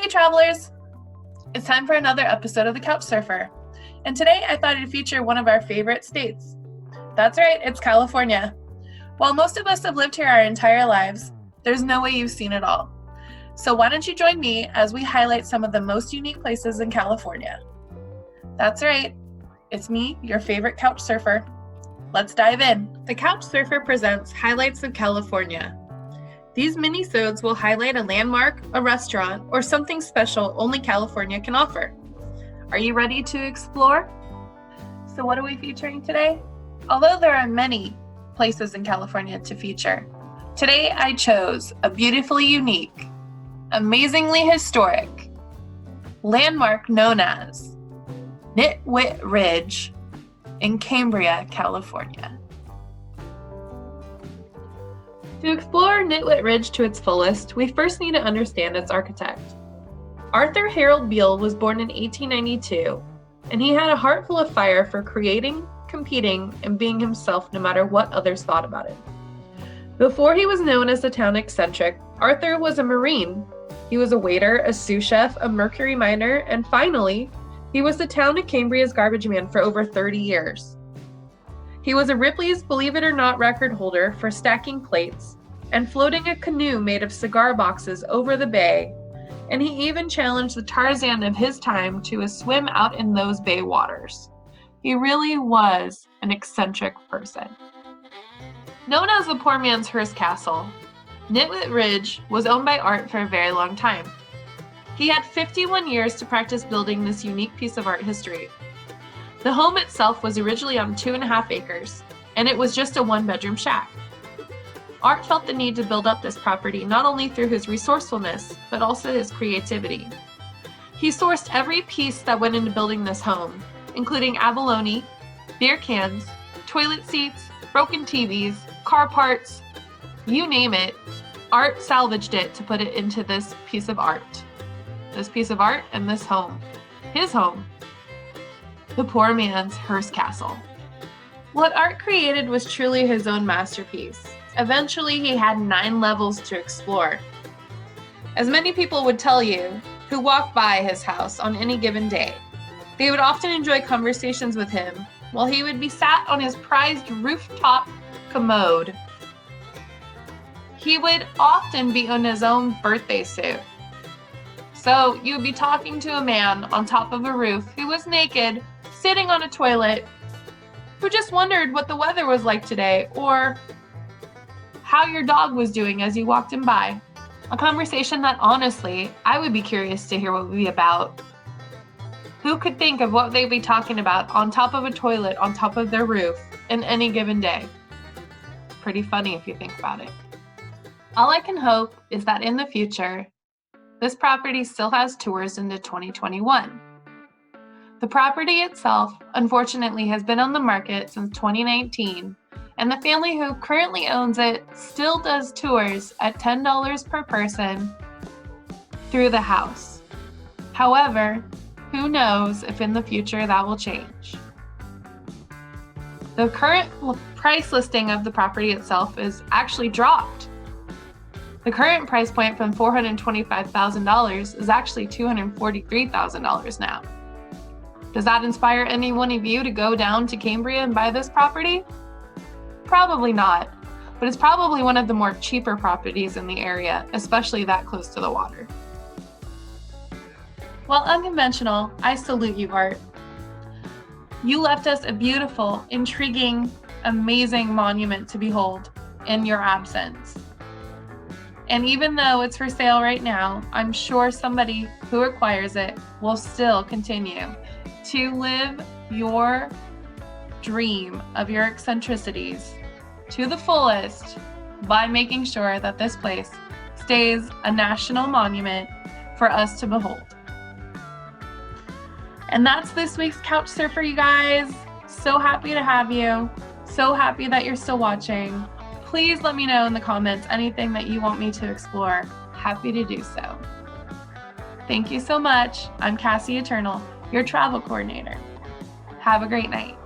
Hey travelers! It's time for another episode of The Couch Surfer. And today I thought I'd feature one of our favorite states. That's right, it's California. While most of us have lived here our entire lives, there's no way you've seen it all. So why don't you join me as we highlight some of the most unique places in California? That's right, it's me, your favorite couch surfer. Let's dive in. The Couch Surfer presents Highlights of California. These mini-sodes will highlight a landmark, a restaurant, or something special only California can offer. Are you ready to explore? So what are we featuring today? Although there are many places in California to feature, today I chose a beautifully unique, amazingly historic landmark known as Nitt Ridge in Cambria, California. To explore Nitt Ridge to its fullest, we first need to understand its architect. Arthur Harold Beale was born in 1892, and he had a heart full of fire for creating, competing, and being himself no matter what others thought about it. Before he was known as the town eccentric, Arthur was a Marine. He was a waiter, a sous chef, a mercury miner, and finally, he was the town of Cambria's garbage man for over 30 years. He was a Ripley's Believe It or Not record holder for stacking plates and floating a canoe made of cigar boxes over the bay, and he even challenged the Tarzan of his time to a swim out in those bay waters. He really was an eccentric person. Known as the poor man's Hearst Castle, Nitt Ridge was owned by Art for a very long time. He had 51 years to practice building this unique piece of art history. The home itself was originally on 2.5 acres, and it was just a one-bedroom shack. Art felt the need to build up this property not only through his resourcefulness, but also his creativity. He sourced every piece that went into building this home, including abalone, beer cans, toilet seats, broken TVs, car parts, you name it. Art salvaged it to put it into this piece of art. This piece of art and this home. His home. The poor man's Hearst Castle. What Art created was truly his own masterpiece. Eventually, he had 9 levels to explore. As many people would tell you who walked by his house on any given day, they would often enjoy conversations with him while he would be sat on his prized rooftop commode. He would often be in his own birthday suit. So you'd be talking to a man on top of a roof who was naked, sitting on a toilet, who just wondered what the weather was like today or how your dog was doing as you walked him by. A conversation that honestly, I would be curious to hear what it would be about. Who could think of what they'd be talking about on top of a toilet, on top of their roof, in any given day? Pretty funny if you think about it. All I can hope is that in the future, this property still has tours into 2021. The property itself, unfortunately, has been on the market since 2019, and the family who currently owns it still does tours at $10 per person through the house. However, who knows if in the future that will change. The current price listing of the property itself is actually dropped. The current price point from $425,000 is actually $243,000 now. Does that inspire any one of you to go down to Cambria and buy this property? Probably not, but it's probably one of the more cheaper properties in the area, especially that close to the water. While unconventional, I salute you, Art. You left us a beautiful, intriguing, amazing monument to behold in your absence. And even though it's for sale right now, I'm sure somebody who acquires it will still continue to live your dream of your eccentricities to the fullest by making sure that this place stays a national monument for us to behold. And that's this week's Couch Surfer, you guys. So happy to have you. So happy that you're still watching. Please let me know in the comments anything that you want me to explore. Happy to do so. Thank you so much. I'm Cassie Eternal, your travel coordinator. Have a great night.